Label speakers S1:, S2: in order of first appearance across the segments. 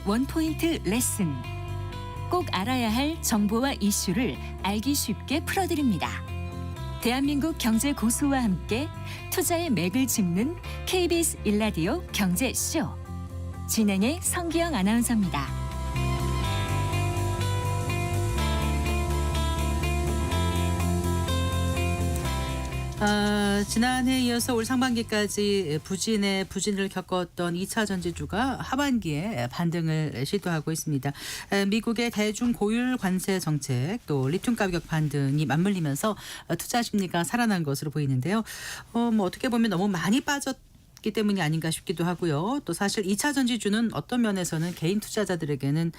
S1: 원포인트 레슨. 꼭 알아야 할 정보와 이슈를 알기 쉽게 풀어드립니다. 대한민국 경제 고수와 함께 투자의 맥을 짚는 KBS 1라디오 경제쇼. 진행의 성기영 아나운서입니다.
S2: 지난해에 이어서 올 상반기까지 부진을 겪었던 2차 전지주가 하반기에 반등을 시도하고 있습니다. 미국의 대중 고율 관세 정책 또 리튬 가격 반등이 맞물리면서 투자 심리가 살아난 것으로 보이는데요. 어떻게 보면 너무 많이 빠졌기 때문이 아닌가 싶기도 하고요. 또 사실 2차 전지주는 어떤 면에서는 개인 투자자들에게는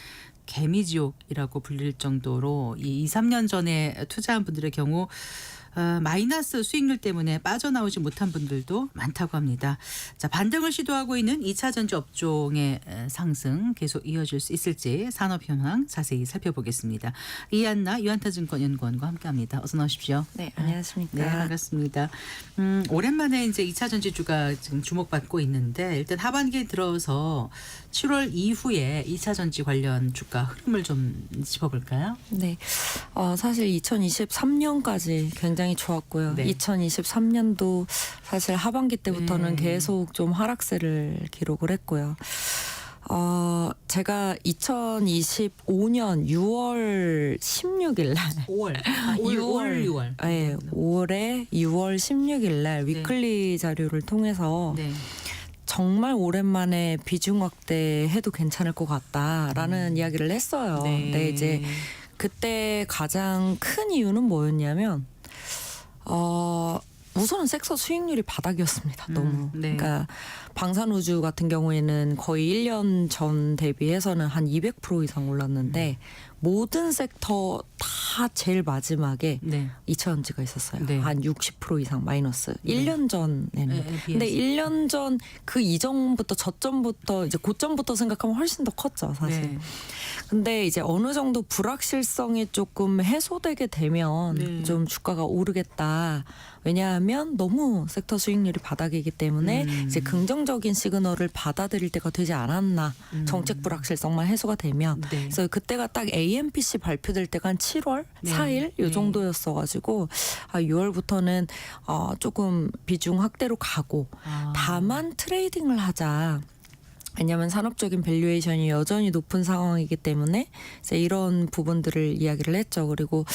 S2: 개미지옥이라고 불릴 정도로 이 2, 3년 전에 투자한 분들의 경우 마이너스 수익률 때문에 빠져나오지 못한 분들도 많다고 합니다. 자, 반등을 시도하고 있는 2차 전지 업종의 상승 계속 이어질 수 있을지 산업 현황 자세히 살펴보겠습니다. 이한나 유한타증권 연구원과 함께합니다. 어서 나오십시오.
S3: 네, 안녕하십니까.
S2: 네, 반갑습니다. 오랜만에 이제 2차 전지주가 지금 주목받고 있는데 일단 하반기에 들어서 7월 이후에 2차 전지 관련 주가 흐름을 좀 짚어볼까요?
S3: 네, 사실 2023년까지 굉장히 좋았고요.
S2: 네.
S3: 2023년도 사실 하반기 때부터는 계속 좀 하락세를 기록을 했고요. 제가 2025년 6월 16일 날
S2: 5월.
S3: 네, 5월에 6월 16일 날 위클리 자료를 통해서
S2: 네.
S3: 정말 오랜만에 비중 확대해도 괜찮을 것 같다라는 이야기를 했어요.
S2: 네.
S3: 근데 이제 그때 가장 큰 이유는 뭐였냐면 우선은 섹터 수익률이 바닥이었습니다. 너무.
S2: 네.
S3: 그러니까 방산우주 같은 경우에는 거의 1년 전 대비해서는 한 200% 이상 올랐는데 모든 섹터 다 제일 마지막에
S2: 네.
S3: 2차전지가 있었어요.
S2: 네.
S3: 한 60% 이상 마이너스. 1년 전에는.
S2: 네,
S3: 근데 1년 전 그 이전부터 저점부터 이제 고점부터 생각하면 훨씬 더 컸죠, 사실.
S2: 네.
S3: 근데 이제 어느 정도 불확실성이 조금 해소되게 되면
S2: 네.
S3: 좀 주가가 오르겠다. 왜냐하면 너무 섹터 수익률이 바닥이기 때문에 이제 긍정적인 시그널을 받아들일 때가 되지 않았나. 정책 불확실성만 해소가 되면.
S2: 네.
S3: 그래서 그때가 딱 AMPC 발표될 때가 한 7월,
S2: 네.
S3: 4일 요
S2: 네.
S3: 정도였어가지고 6월부터는 조금 비중 확대로 가고 다만 트레이딩을 하자. 왜냐하면 산업적인 밸류에이션이 여전히 높은 상황이기 때문에 이제 이런 부분들을 이야기를 했죠. 그리고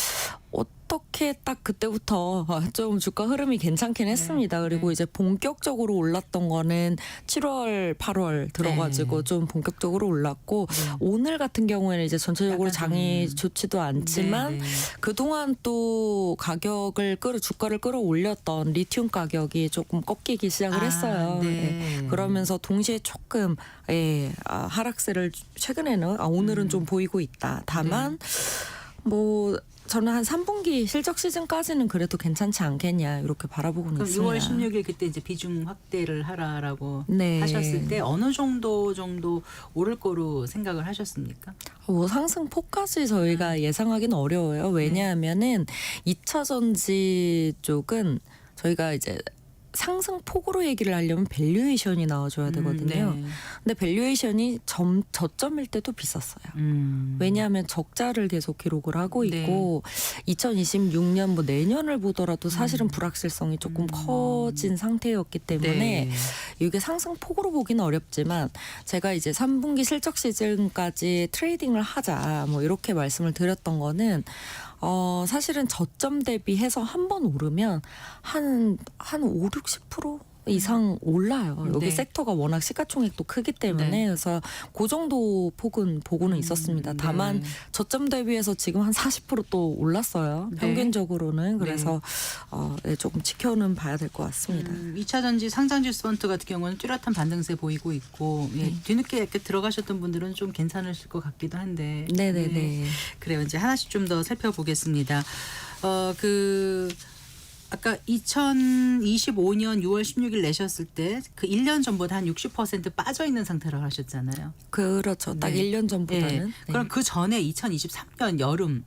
S3: 어떻게 딱 그때부터 좀 주가 흐름이 괜찮긴 했습니다. 그리고 이제 본격적으로 올랐던 거는 7월, 8월 들어가지고 좀 본격적으로 올랐고 오늘 같은 경우에는 이제 전체적으로 장이 좋지도 않지만 그동안 또 주가를 끌어올렸던 리튬 가격이 조금 꺾이기 시작을 했어요. 네. 그러면서 동시에 조금 하락세를 최근에는 오늘은 좀 보이고 있다. 다만 저는 한 3분기 실적 시즌까지는 그래도 괜찮지 않겠냐 이렇게 바라보고는
S2: 그럼
S3: 있습니다.
S2: 6월 16일 그때 이제 비중 확대를 하라라고
S3: 네.
S2: 하셨을 때 어느 정도 오를 거로 생각을 하셨습니까?
S3: 상승폭까지 저희가 예상하기는 어려워요. 왜냐하면은 2차 전지 쪽은 저희가 이제 상승폭으로 얘기를 하려면 밸류에이션이 나와줘야 되거든요.
S2: 네. 근데
S3: 밸류에이션이 저점일 때도 비쌌어요. 왜냐하면 적자를 계속 기록을 하고 있고 2026년 내년을 보더라도 사실은 불확실성이 조금 커진 상태였기 때문에 이게 상승폭으로 보기는 어렵지만 제가 이제 3분기 실적 시즌까지 트레이딩을 하자 이렇게 말씀을 드렸던 거는 사실은 저점 대비해서 한 번 오르면 한 5, 60% 이상 올라요. 여기 섹터가 워낙 시가총액도 크기 때문에 그래서 그 정도 폭은 보고는 있었습니다. 다만 저점 대비해서 지금 한 40%또 올랐어요. 평균적으로는. 그래서 조금 지켜는 봐야 될 것 같습니다.
S2: 2차 전지 상장지수 펀드 같은 경우는 뚜렷한 반등세 보이고 있고 뒤늦게 이렇게 들어가셨던 분들은 좀 괜찮으실 것 같기도 한데.
S3: 네네네.
S2: 그래요. 이제 하나씩 좀 더 살펴보겠습니다. 아까 2025년 6월 16일 내셨을 때 그 1년 전보다 한 60% 빠져 있는 상태라고 하셨잖아요.
S3: 그렇죠. 딱 1년 전보다는.
S2: 그럼 그 전에 2023년 여름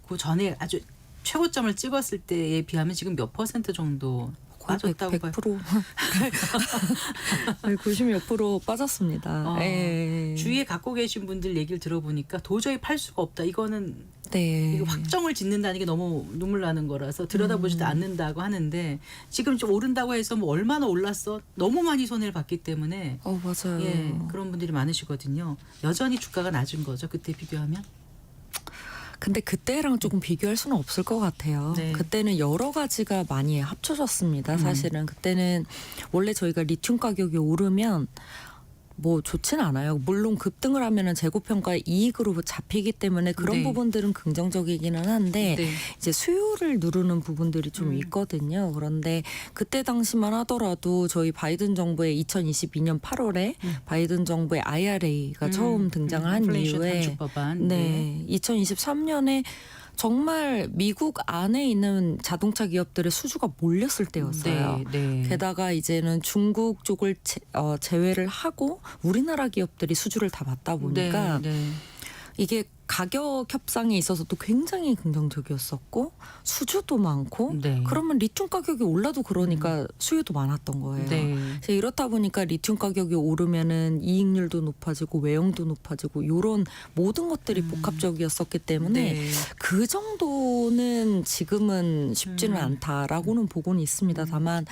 S2: 그 전에 아주 최고점을 찍었을 때에 비하면 지금 몇 퍼센트 정도
S3: 거의
S2: 빠졌다고
S3: 100%. 90 몇 프로 빠졌습니다. 예.
S2: 주위에 갖고 계신 분들 얘기를 들어보니까 도저히 팔 수가 없다. 이거는
S3: 네.
S2: 이거 확정을 짓는다는 게 너무 눈물 나는 거라서 들여다보지도 않는다고 하는데 지금 좀 오른다고 해서 뭐 얼마나 올랐어? 너무 많이 손해를 봤기 때문에
S3: 맞아요.
S2: 예, 그런 분들이 많으시거든요. 여전히 주가가 낮은 거죠. 그때 비교하면.
S3: 근데 그때랑 조금 비교할 수는 없을 것 같아요.
S2: 네.
S3: 그때는 여러 가지가 많이 합쳐졌습니다. 사실은 그때는 원래 저희가 리튬 가격이 오르면 뭐 좋진 않아요. 물론 급등을 하면은 재고평가 이익으로 잡히기 때문에 그런
S2: 네.
S3: 부분들은 긍정적이기는 한데
S2: 네.
S3: 이제 수요를 누르는 부분들이 좀 있거든요. 그런데 그때 당시만 하더라도 저희 바이든 정부의 2022년 8월에 바이든 정부의 IRA가 처음 등장을 한
S2: 인플레이션
S3: 이후에
S2: 단축법안.
S3: 네, 2023년에 정말 미국 안에 있는 자동차 기업들의 수주가 몰렸을 때였어요.
S2: 네, 네.
S3: 게다가 이제는 중국 쪽을 제외를 하고 우리나라 기업들이 수주를 다 받다 보니까
S2: 네, 네.
S3: 이게 가격 협상에 있어서도 굉장히 긍정적이었었고 수주도 많고
S2: 네.
S3: 그러면 리튬 가격이 올라도 그러니까 수요도 많았던 거예요.
S2: 네.
S3: 그래서 이렇다 보니까 리튬 가격이 오르면은 이익률도 높아지고 외형도 높아지고 이런 모든 것들이 복합적이었었기 때문에
S2: 네.
S3: 그 정도는 지금은 쉽지는 않다라고는 보고는 있습니다. 다만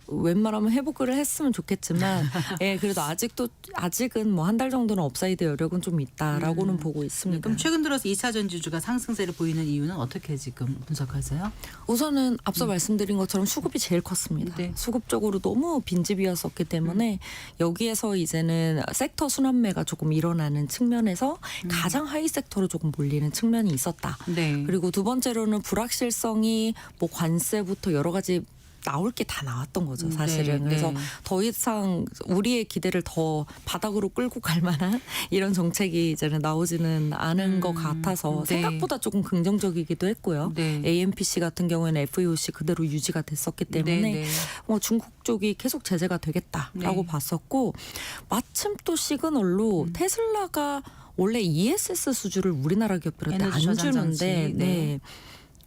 S3: 웬만하면 회복을 했으면 좋겠지만 예, 그래도 아직은 뭐 한 달 정도는 업사이드 여력은 좀 있다라고는 보고 있습니다.
S2: 그럼 최근 들어서 2차 전지주가 상승세를 보이는 이유는 어떻게 지금 분석하세요?
S3: 우선은 앞서 말씀드린 것처럼 수급이 제일 컸습니다.
S2: 네.
S3: 수급적으로 너무 빈집이었었기 때문에 여기에서 이제는 섹터 순환매가 조금 일어나는 측면에서 가장 하이 섹터로 조금 몰리는 측면이 있었다.
S2: 네.
S3: 그리고 두 번째로는 불확실성이 뭐 관세부터 여러 가지 나올 게 다 나왔던 거죠, 사실은.
S2: 네,
S3: 그래서
S2: 네.
S3: 더 이상 우리의 기대를 더 바닥으로 끌고 갈 만한 이런 정책이 이제는 나오지는 않은 것 같아서
S2: 네.
S3: 생각보다 조금 긍정적이기도 했고요.
S2: 네.
S3: AMPC 같은 경우에는 FEOC 그대로 유지가 됐었기 때문에
S2: 네, 네.
S3: 중국 쪽이 계속 제재가 되겠다라고
S2: 네.
S3: 봤었고 마침 또 시그널로 테슬라가 원래 ESS 수주를 우리나라 기업들한테
S2: 에너지
S3: 안
S2: 저장 장치.
S3: 주는데
S2: 네.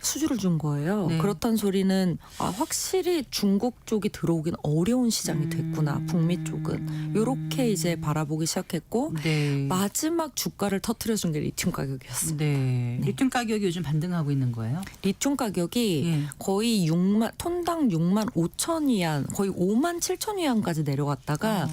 S3: 수주를 준 거예요.
S2: 네.
S3: 그렇다는 소리는 확실히 중국 쪽이 들어오긴 어려운 시장이 됐구나. 북미 쪽은. 요렇게 이제 바라보기 시작했고
S2: 네.
S3: 마지막 주가를 터트려준 게 리튬 가격이었어요.
S2: 네. 리튬 가격이 요즘 반등하고 있는 거예요?
S3: 리튬 가격이
S2: 예.
S3: 거의 톤당 6만 5천 위안, 거의 5만 7천 위안까지 내려갔다가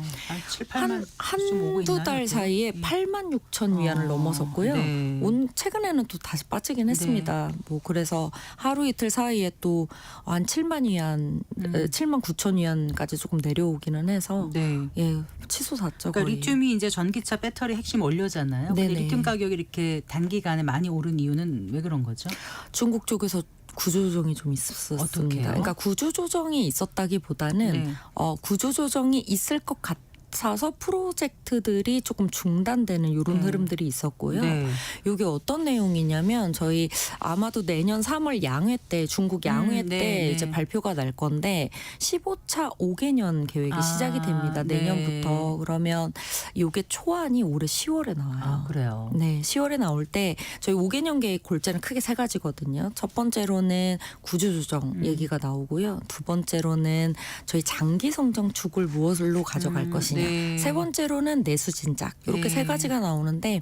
S2: 7, 8만
S3: 한두 달 사이에 8만 6천 위안을 넘어섰고요.
S2: 네.
S3: 최근에는 또 다시 빠지긴 했습니다. 뭐 그래서 하루 이틀 사이에 또 한 7만 위안, 7만 9천 위안까지 조금 내려오기는 해서
S2: 네.
S3: 예, 치솟았죠.
S2: 그러니까
S3: 거의.
S2: 리튬이 이제 전기차 배터리 핵심 원료잖아요. 근데
S3: 네네.
S2: 리튬 가격이 이렇게 단기간에 많이 오른 이유는 왜 그런 거죠?
S3: 중국 쪽에서 구조조정이 좀 있었습니다.
S2: 어떻게요?
S3: 그러니까 구조조정이 있었다기보다는
S2: 네.
S3: 구조조정이 있을 것 같아서 프로젝트들이 조금 중단되는 이런 흐름들이 있었고요.
S2: 네.
S3: 이게 어떤 내용이냐면 저희 아마도 내년 3월 양회 때 중국 양회
S2: 네,
S3: 때
S2: 네.
S3: 이제 발표가 날 건데 15차 5개년 계획이 시작이 됩니다.
S2: 네.
S3: 내년부터. 그러면 이게 초안이 올해 10월에 나와요.
S2: 그래요.
S3: 네, 10월에 나올 때 저희 5개년 계획 골자는 크게 세 가지거든요. 첫 번째로는 구조조정 얘기가 나오고요. 두 번째로는 저희 장기 성장 축을 무엇으로 가져갈 것이냐.
S2: 네.
S3: 세 번째로는 내수 진작. 이렇게
S2: 네.
S3: 세 가지가 나오는데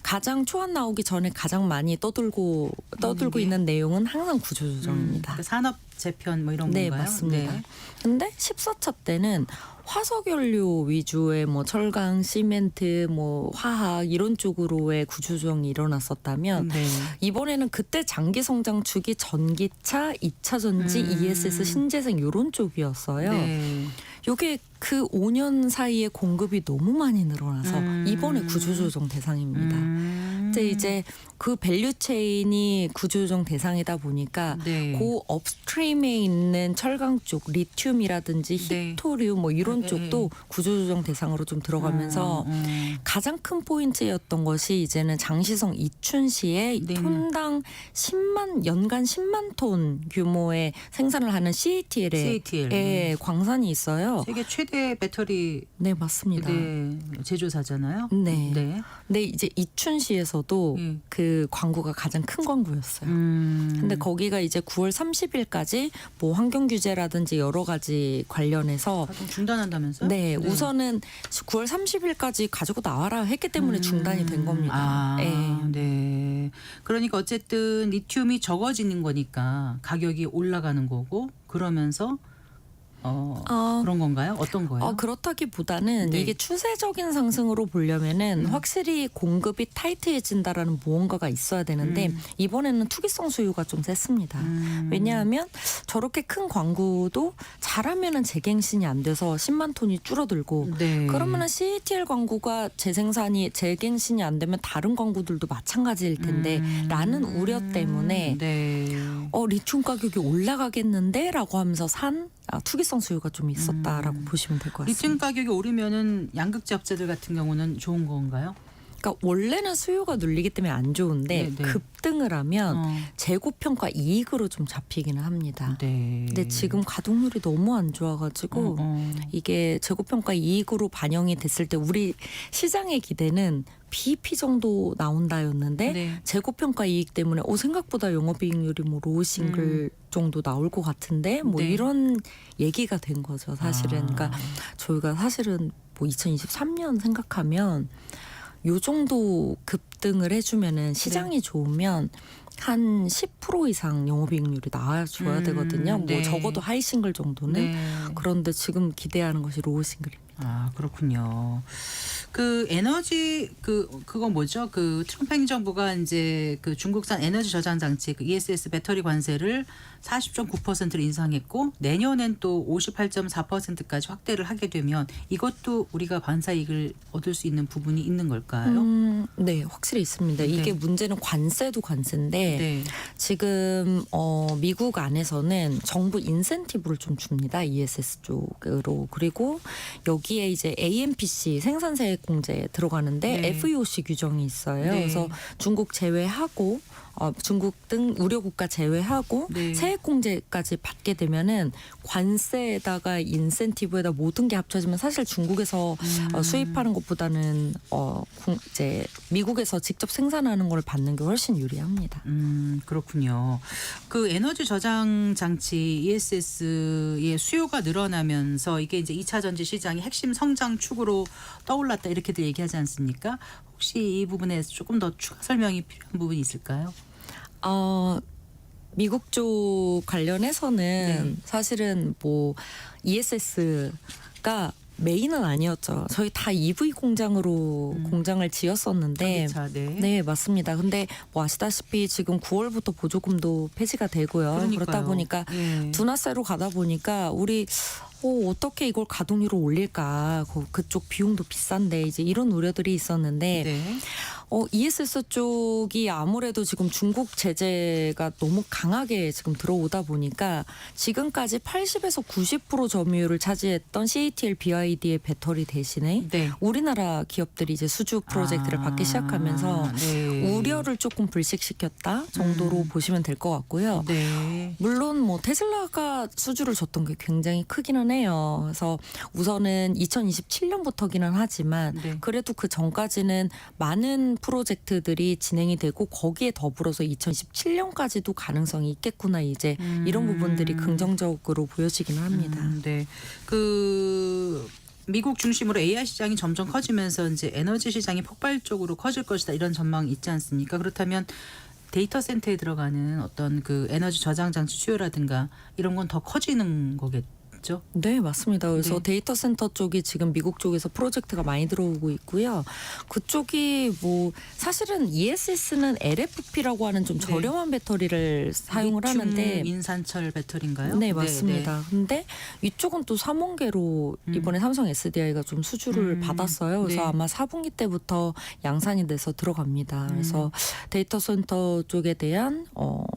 S3: 가장 초안 나오기 전에 가장 많이 떠들고
S2: 게?
S3: 있는 내용은 항상 구조조정입니다.
S2: 그 산업 재편 뭐 이런
S3: 네,
S2: 건가요?
S3: 맞습니다.
S2: 네.
S3: 근데 14차 때는 화석연료 위주의 뭐 철강, 시멘트, 뭐 화학 이런 쪽으로의 구조조정이 일어났었다면
S2: 네.
S3: 이번에는 그때 장기 성장축이 전기차, 2차 전지, ESS, 신재생 이런 쪽이었어요.
S2: 네.
S3: 요게 그 5년 사이에 공급이 너무 많이 늘어나서 이번에 구조조정 대상입니다. 근데 이제 그 밸류체인이 구조조정 대상이다 보니까
S2: 네.
S3: 그 업스트림에 있는 철강 쪽, 리튬이라든지
S2: 네.
S3: 히토리움 뭐 이런
S2: 네.
S3: 쪽도 구조조정 대상으로 좀 들어가면서 가장 큰 포인트였던 것이 이제는 장시성 이춘시에
S2: 네.
S3: 톤당 연간 10만 톤 규모의 생산을 하는 CATL의
S2: CATL.
S3: 광산이 있어요.
S2: 세계 최대 배터리
S3: 네, 맞습니다.
S2: 제조사잖아요.
S3: 네.
S2: 네.
S3: 근데 이제 이춘시에서도 중에서도
S2: 예.
S3: 그 광구가 가장 큰 광구였어요. 근데 거기가 이제 9월 30일까지 뭐 환경 규제라든지 여러 가지 관련해서
S2: 가동 중단한다면서요?
S3: 네, 우선은 9월 30일까지 가지고 나와라 했기 때문에 중단이 된 겁니다.
S2: 아,
S3: 네.
S2: 네. 그러니까 어쨌든 리튬이 적어지는 거니까 가격이 올라가는 거고 그러면서 그런 건가요? 어떤 거예요?
S3: 그렇다기보다는
S2: 네.
S3: 이게 추세적인 상승으로 보려면은 확실히 공급이 타이트해진다라는 무언가가 있어야 되는데 이번에는 투기성 수요가 좀 셌습니다. 왜냐하면 저렇게 큰 광구도 잘하면은 재갱신이 안 돼서 10만 톤이 줄어들고
S2: 네.
S3: 그러면은 CATL 광구가 재갱신이 안 되면 다른 광구들도 마찬가지일 텐데 라는 우려 때문에
S2: 네.
S3: 리튬 가격이 올라가겠는데라고 하면서 산 투기성 수요가 좀 있었다라고 보시면 될 것 같습니다.
S2: 리튬 가격이 오르면은 양극재 업체들 같은 경우는 좋은 건가요?
S3: 그러니까 원래는 수요가 눌리기 때문에 안 좋은데
S2: 네, 네.
S3: 급등을 하면
S2: 어.
S3: 재고평가 이익으로 좀 잡히기는 합니다.
S2: 네.
S3: 근데 지금 가동률이 너무 안 좋아가지고 이게 재고평가 이익으로 반영이 됐을 때 우리 시장의 기대는 BEP 정도 나온다였는데
S2: 네.
S3: 재고평가 이익 때문에 생각보다 영업이익률이 뭐 로우 싱글 정도 나올 것 같은데 뭐
S2: 네.
S3: 이런 얘기가 된 거죠 사실은.
S2: 아.
S3: 그러니까 저희가 사실은 뭐 2023년 생각하면 요 정도 급등을 해주면은 시장이 좋으면 한 10% 이상 영업이익률이 나와줘야 되거든요. 뭐
S2: 네.
S3: 적어도 하이싱글 정도는.
S2: 네.
S3: 그런데 지금 기대하는 것이 로우싱글입니다.
S2: 아, 그렇군요. 그 에너지 그거 뭐죠? 그 트럼프 행정부가 이제 그 중국산 에너지 저장 장치 그 ESS 배터리 관세를 40.9%로 인상했고 내년엔 또 58.4%까지 확대를 하게 되면 이것도 우리가 반사이익을 얻을 수 있는 부분이 있는 걸까요?
S3: 네, 확실히 있습니다.
S2: 네.
S3: 이게 문제는 관세도 관세인데
S2: 네.
S3: 지금 미국 안에서는 정부 인센티브를 좀 줍니다. ESS 쪽으로. 그리고 여기에 이제 AMPC 생산세 공제 들어가는데
S2: 네.
S3: FEOC 규정이 있어요.
S2: 네.
S3: 그래서 중국 제외하고 중국 등 우려 국가 제외하고
S2: 네.
S3: 세액 공제까지 받게 되면은 관세에다가 인센티브에다 모든 게 합쳐지면 사실 중국에서 수입하는 것보다는 이제 미국에서 직접 생산하는 걸 받는 게 훨씬 유리합니다.
S2: 그렇군요. 그 에너지 저장 장치 ESS의 수요가 늘어나면서 이게 이제 2차 전지 시장의 핵심 성장 축으로 떠올랐다 이렇게들 얘기하지 않습니까? 혹시 이 부분에 조금 더 추가 설명이 필요한 부분이 있을까요?
S3: 미국 쪽 관련해서는
S2: 네.
S3: 사실은 뭐 ESS가 메인은 아니었죠. 저희 다 EV 공장으로 공장을 지었었는데
S2: 전기차, 네.
S3: 네, 맞습니다. 근데 뭐 아시다시피 지금 9월부터 보조금도 폐지가 되고요.
S2: 그러니까요.
S3: 그렇다 보니까
S2: 예.
S3: 둔화세로 가다 보니까 우리 어떻게 이걸 가동률을 올릴까? 그쪽 비용도 비싼데 이제 이런 우려들이 있었는데
S2: 네.
S3: ESS 쪽이 아무래도 지금 중국 제재가 너무 강하게 지금 들어오다 보니까 지금까지 80에서 90% 점유율을 차지했던 CATL BYD의 배터리 대신에
S2: 네.
S3: 우리나라 기업들이 이제 수주 프로젝트를 받기 시작하면서
S2: 네.
S3: 우려를 조금 불식시켰다 정도로 보시면 될 것 같고요.
S2: 네.
S3: 물론 뭐 테슬라가 수주를 줬던 게 굉장히 크기는 해요. 그래서 우선은 2027년부터기는 하지만
S2: 네.
S3: 그래도 그 전까지는 많은 프로젝트들이 진행이 되고 거기에 더불어서 2027년까지도 가능성이 있겠구나 이제 이런 부분들이 긍정적으로 보여지기는 합니다.
S2: 네. 그 미국 중심으로 AI 시장이 점점 커지면서 이제 에너지 시장이 폭발적으로 커질 것이다 이런 전망이 있지 않습니까? 그렇다면 데이터 센터에 들어가는 어떤 그 에너지 저장 장치 수요라든가 이런 건 더 커지는 거겠죠?
S3: 네, 맞습니다. 그래서
S2: 네.
S3: 데이터 센터 쪽이 지금 미국 쪽에서 프로젝트가 많이 들어오고 있고요. 그쪽이 뭐 사실은 ESS는 LFP라고 하는 좀
S2: 네.
S3: 저렴한 배터리를 사용을
S2: 리튬
S3: 하는데
S2: 인산철 배터리인가요?
S3: 네, 맞습니다. 근데 이쪽은 또 3원계로 이번에 삼성 SDI가 좀 수주를 받았어요. 그래서
S2: 네.
S3: 아마 4분기 때부터 양산이 돼서 들어갑니다. 그래서 데이터 센터 쪽에 대한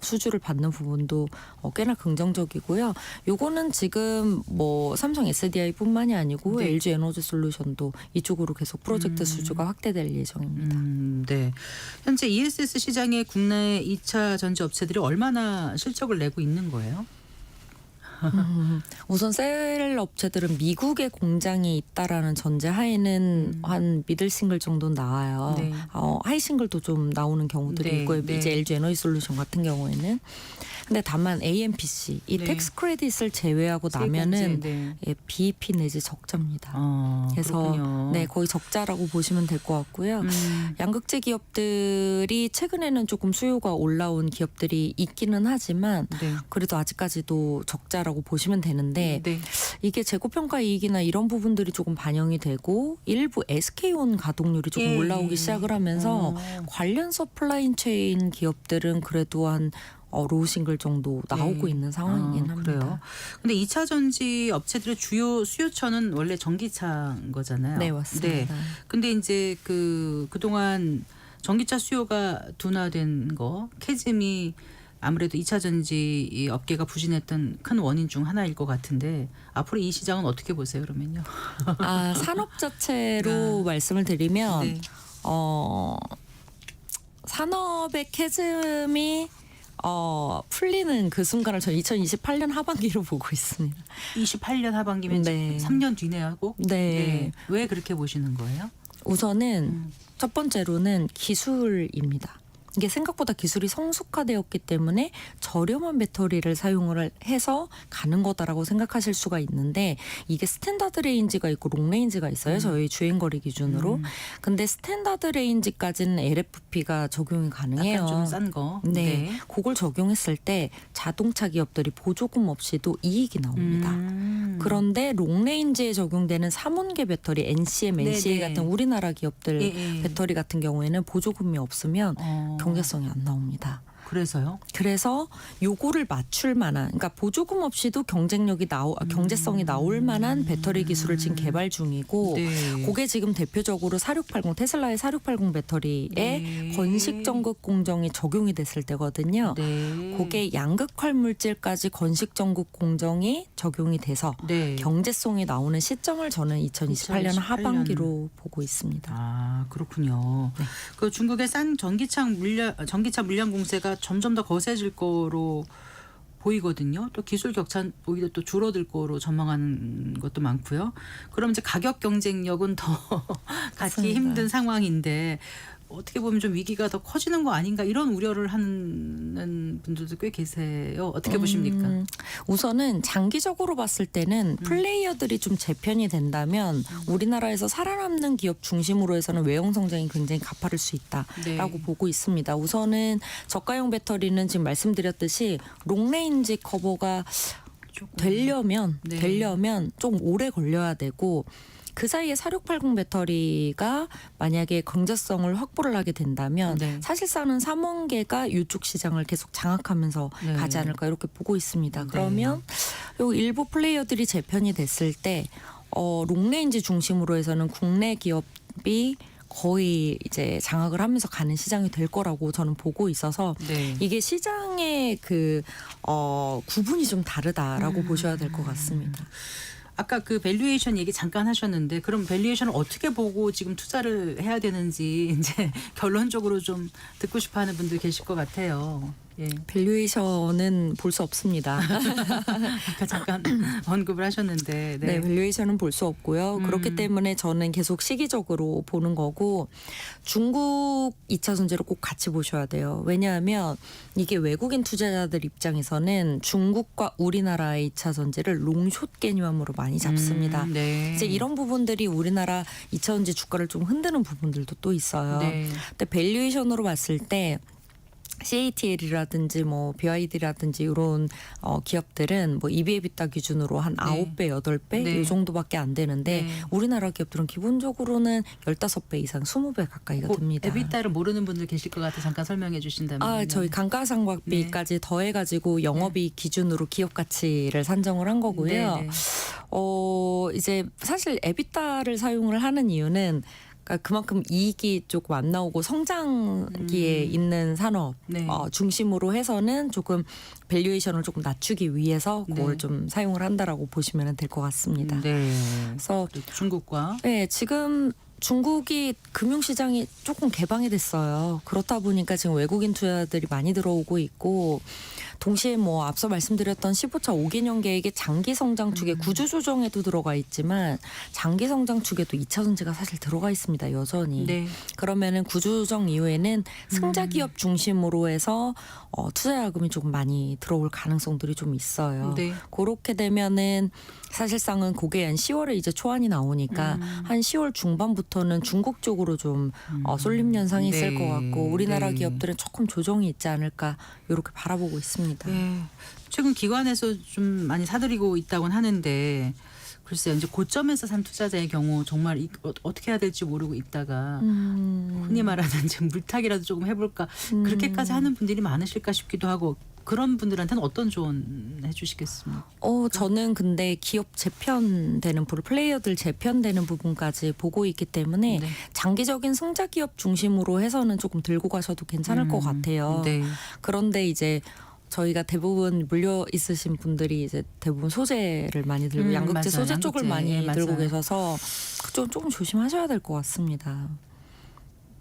S3: 수주를 받는 부분도 꽤나 긍정적이고요. 요거는 지금 뭐 삼성 SDI뿐만이 아니고
S2: 네.
S3: LG 에너지 솔루션도 이쪽으로 계속 프로젝트 수주가 확대될 예정입니다.
S2: 네. 현재 ESS 시장에 국내 2차 전지 업체들이 얼마나 실적을 내고 있는 거예요?
S3: 우선 셀 업체들은 미국에 공장이 있다라는 전제 하에는 한 미들 싱글 정도는 나와요.
S2: 네.
S3: 하이싱글도 좀 나오는 경우들이
S2: 네,
S3: 있고요.
S2: 네.
S3: 이제 LG 에너지 솔루션 같은 경우에는. 근데 다만 AMPC 이
S2: 네.
S3: 텍스 크레딧을 제외하고 나면은
S2: 네.
S3: 예, BEP 내지 적자입니다. 그래서
S2: 그렇군요.
S3: 네, 거의 적자라고 보시면 될 것 같고요. 양극재 기업들이 최근에는 조금 수요가 올라온 기업들이 있기는 하지만
S2: 네.
S3: 그래도 아직까지도 적자라고 보시면 되는데
S2: 네.
S3: 이게 재고평가 이익이나 이런 부분들이 조금 반영이 되고 일부 SK온 가동률이 조금
S2: 예.
S3: 올라오기 시작을 하면서 관련 서플라이 체인 기업들은 그래도 한 로우싱글 정도 나오고
S2: 네.
S3: 있는 상황이긴 합니다.
S2: 그래요. 근데 2차 전지 업체들의 주요 수요처는 원래 전기차인 거잖아요.
S3: 네, 맞습니다.
S2: 근데 이제 그동안 전기차 수요가 둔화된 거, 캐즘이 아무래도 2차 전지 이 업계가 부진했던 큰 원인 중 하나일 것 같은데 앞으로 이 시장은 어떻게 보세요, 그러면요?
S3: 산업 자체로 말씀을 드리면
S2: 네.
S3: 산업의 캐즘이 풀리는 그 순간을 저는 2028년 하반기로 보고 있습니다.
S2: 28년 하반기면
S3: 네.
S2: 3년 뒤네 하고?
S3: 네.
S2: 왜 그렇게 보시는 거예요?
S3: 우선은 첫 번째로는 기술입니다. 이게 생각보다 기술이 성숙화되었기 때문에 저렴한 배터리를 사용을 해서 가는 거다라고 생각하실 수가 있는데 이게 스탠다드 레인지가 있고 롱 레인지가 있어요. 저희 주행거리 기준으로. 근데 스탠다드 레인지까지는 LFP가 적용이 가능해요.
S2: 약간 좀 싼 거.
S3: 네. 그걸 적용했을 때 자동차 기업들이 보조금 없이도 이익이 나옵니다. 그런데 롱레인지에 적용되는 3원계 배터리 NCM, NCA
S2: 네네.
S3: 같은 우리나라 기업들
S2: 예.
S3: 배터리 같은 경우에는 보조금이 없으면 경제성이 안 나옵니다.
S2: 그래서요?
S3: 그래서 요거를 맞출 만한, 그러니까 보조금 없이도 경제성이 나올 만한 배터리 기술을 지금 개발 중이고,
S2: 네.
S3: 그게 지금 대표적으로 4680 테슬라의 4680 배터리에
S2: 네.
S3: 건식 전극 공정이 적용이 됐을 때거든요.
S2: 네.
S3: 그게 양극화 물질까지 건식 전극 공정이 적용이 돼서
S2: 네.
S3: 경제성이 나오는 시점을 저는 2028년
S2: 2028년.
S3: 하반기로 보고 있습니다.
S2: 아, 그렇군요. 그 중국의 싼 전기차 물량 공세가 점점 더 거세질 거로 보이거든요. 또 기술 격차 오히려 또 줄어들 거로 전망하는 것도 많고요. 그럼 이제 가격 경쟁력은 더 갖기
S3: 맞습니다.
S2: 힘든 상황인데 어떻게 보면 좀 위기가 더 커지는 거 아닌가 이런 우려를 하는 분들도 꽤 계세요. 어떻게 보십니까?
S3: 우선은 장기적으로 봤을 때는 플레이어들이 좀 재편이 된다면 우리나라에서 살아남는 기업 중심으로 해서는 외형 성장이 굉장히 가파를 수 있다라고
S2: 네.
S3: 보고 있습니다. 우선은 저가형 배터리는 지금 말씀드렸듯이 롱레인지 커버가
S2: 조금.
S3: 되려면 좀 오래 걸려야 되고 그 사이에 4680 배터리가 만약에 경제성을 확보를 하게 된다면
S2: 네.
S3: 사실상은 3원계가 이쪽 시장을 계속 장악하면서
S2: 네.
S3: 가지 않을까 이렇게 보고 있습니다.
S2: 네.
S3: 그러면 요 일부 플레이어들이 재편이 됐을 때 롱레인지 중심으로 해서는 국내 기업이 거의 이제 장악을 하면서 가는 시장이 될 거라고 저는 보고 있어서
S2: 네.
S3: 이게 시장의 구분이 좀 다르다라고 보셔야 될 것 같습니다.
S2: 아까 그 밸류에이션 얘기 잠깐 하셨는데 그럼 밸류에이션을 어떻게 보고 지금 투자를 해야 되는지 이제 결론적으로 좀 듣고 싶어하는 분들 계실 것 같아요. 예.
S3: 밸류에이션은 볼 수 없습니다.
S2: 아까 잠깐 언급을 하셨는데.
S3: 네, 밸류에이션은 볼 수 없고요. 그렇기 때문에 저는 계속 시기적으로 보는 거고 중국 2차 전지를 꼭 같이 보셔야 돼요. 왜냐하면 이게 외국인 투자자들 입장에서는 중국과 우리나라의 2차 전지를 롱숏 개념으로 많이 잡습니다.
S2: 네.
S3: 이제 이런 부분들이 우리나라 2차 전지 주가를 좀 흔드는 부분들도 또 있어요.
S2: 네.
S3: 근데 밸류에이션으로 봤을 때 CATL이라든지 뭐 BYD라든지 이런 기업들은 뭐 EV/EBITDA 기준으로 한 9배, 8배
S2: 네.
S3: 이 정도밖에 안 되는데
S2: 네.
S3: 우리나라 기업들은 기본적으로는 15배 이상 20배 가까이가 듭니다.
S2: 에비타를 모르는 분들 계실 것 같아 잠깐 설명해 주신다면.
S3: 저희 감가상각비까지 더해가지고 영업이익 기준으로 기업 가치를 산정을 한 거고요.
S2: 네.
S3: 이제 사실 에비타를 사용을 하는 이유는 그러니까 그만큼 이익이 조금 안 나오고 성장기에 있는 산업
S2: 네.
S3: 중심으로 해서는 조금 밸류에이션을 조금 낮추기 위해서 그걸
S2: 네.
S3: 좀 사용을 한다라고 보시면 될 것 같습니다.
S2: 네.
S3: 그래서
S2: 중국과
S3: 네, 지금 중국이 금융시장이 조금 개방이 됐어요. 그렇다 보니까 지금 외국인 투자들이 많이 들어오고 있고 동시에 뭐 앞서 말씀드렸던 15차 5개년 계획의 장기 성장 축에 구조 조정에도 들어가 있지만 장기 성장 축에도 2차 전지가 사실 들어가 있습니다. 여전히.
S2: 네.
S3: 그러면은 구조 조정 이후에는 승자 기업 중심으로 해서 투자 자금이 조금 많이 들어올 가능성들이 좀 있어요.
S2: 네.
S3: 그렇게 되면은 사실상은 그게 한 10월에 이제 초안이 나오니까 한 10월 중반부터는 중국 쪽으로 좀 쏠림 현상이 있을
S2: 네.
S3: 것 같고 우리나라
S2: 네.
S3: 기업들은 조금 조정이 있지 않을까 이렇게 바라보고 있습니다.
S2: 네. 최근 기관에서 좀 많이 사들이고 있다고는 하는데 글쎄요. 이제 고점에서 산 투자자의 경우 정말 어떻게 해야 될지 모르고 있다가 흔히 말하는 지금 물타기라도 조금 해볼까 그렇게까지 하는 분들이 많으실까 싶기도 하고 그런 분들한테는 어떤 조언 해주시겠습니까?
S3: 저는 근데 기업 재편되는 플레이어들 재편되는 부분까지 보고 있기 때문에
S2: 네.
S3: 장기적인 승자 기업 중심으로 해서는 조금 들고 가셔도 괜찮을 것 같아요.
S2: 네.
S3: 그런데 이제 저희가 대부분 물려 있으신 분들이 이제 대부분 소재를 많이 들고 양극재
S2: 맞아요.
S3: 소재 쪽을
S2: 양극재.
S3: 많이
S2: 예,
S3: 들고
S2: 맞아요.
S3: 계셔서 조금 조심하셔야 될 것 같습니다.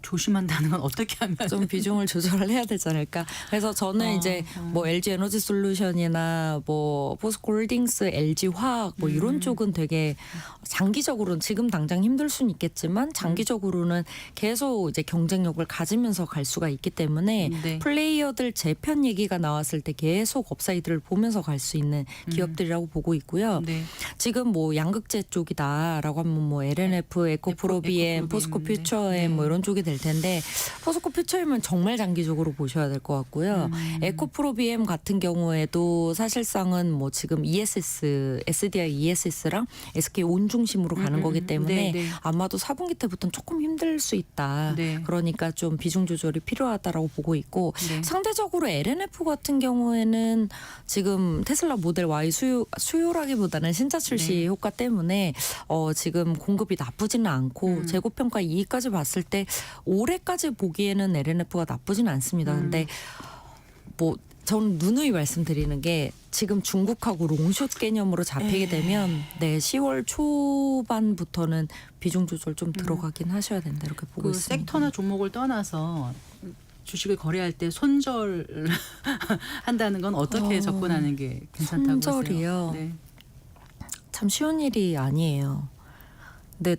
S2: 조심한다는 건 어떻게 하면
S3: 좀 비중을 조절을 해야 되지 않을까. 그래서 저는 이제 뭐 LG 에너지 솔루션이나 뭐 포스코홀딩스, LG 화학 뭐 이런 쪽은 되게 장기적으로는 지금 당장 힘들 수는 있겠지만 장기적으로는 계속 이제 경쟁력을 가지면서 갈 수가 있기 때문에
S2: 네.
S3: 플레이어들 재편 얘기가 나왔을 때 계속 업사이드를 보면서 갈 수 있는 기업들이라고 보고 있고요.
S2: 네.
S3: 지금 뭐 양극재 쪽이다라고 하면 뭐 LNF, 에코프로비엠, 포스코
S2: 네.
S3: 퓨처엠 뭐 이런 쪽이 될 텐데 포스코 퓨처엠은 정말 장기적으로 보셔야 될 것 같고요. 에코프로비엠 같은 경우에도 사실상은 뭐 지금 ESS, SDI ESS랑 SK 온 중심으로 가는 거기 때문에
S2: 네, 네.
S3: 아마도 4분기 때부터는 조금 힘들 수 있다.
S2: 네.
S3: 그러니까 좀 비중 조절이 필요하다라고 보고 있고
S2: 네.
S3: 상대적으로 LNF 같은 경우에는 지금 테슬라 모델 Y 수요라기보다는 신차 출시
S2: 네.
S3: 효과 때문에 지금 공급이 나쁘지는 않고 재고평가 이익까지 봤을 때 올해까지 보기에는 LNF가 나쁘지는 않습니다. 근데 뭐 저는 누누이 말씀드리는 게 지금 중국하고 롱숏 개념으로 잡히게 되면 10월 초반부터는 비중 조절 좀 들어가긴 하셔야 된다 이렇게 보고
S2: 그
S3: 있습니다.
S2: 섹터나 종목을 떠나서 주식을 거래할 때 손절 한다는 건 어떻게 접근하는 게 괜찮다고 보세요?
S3: 손절이요?
S2: 네.
S3: 참 쉬운 일이 아니에요. 근데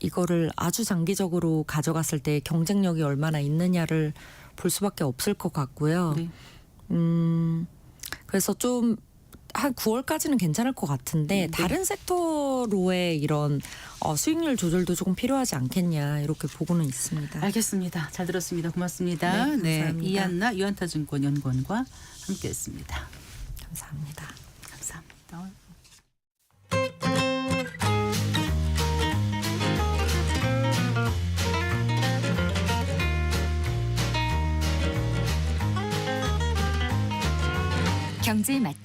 S3: 이거를 아주 장기적으로 가져갔을 때 경쟁력이 얼마나 있느냐를 볼 수밖에 없을 것 같고요.
S2: 네.
S3: 그래서 좀 한 9월까지는 괜찮을 것 같은데 다른 섹터로의 이런 수익률 조절도 조금 필요하지 않겠냐 이렇게 보고는 있습니다.
S2: 알겠습니다. 잘 들었습니다. 고맙습니다.
S3: 네, 감사합니다.
S2: 이한나 유한타증권 연구원과 함께했습니다.
S3: 감사합니다.
S2: 감사합니다.
S1: 경제 맛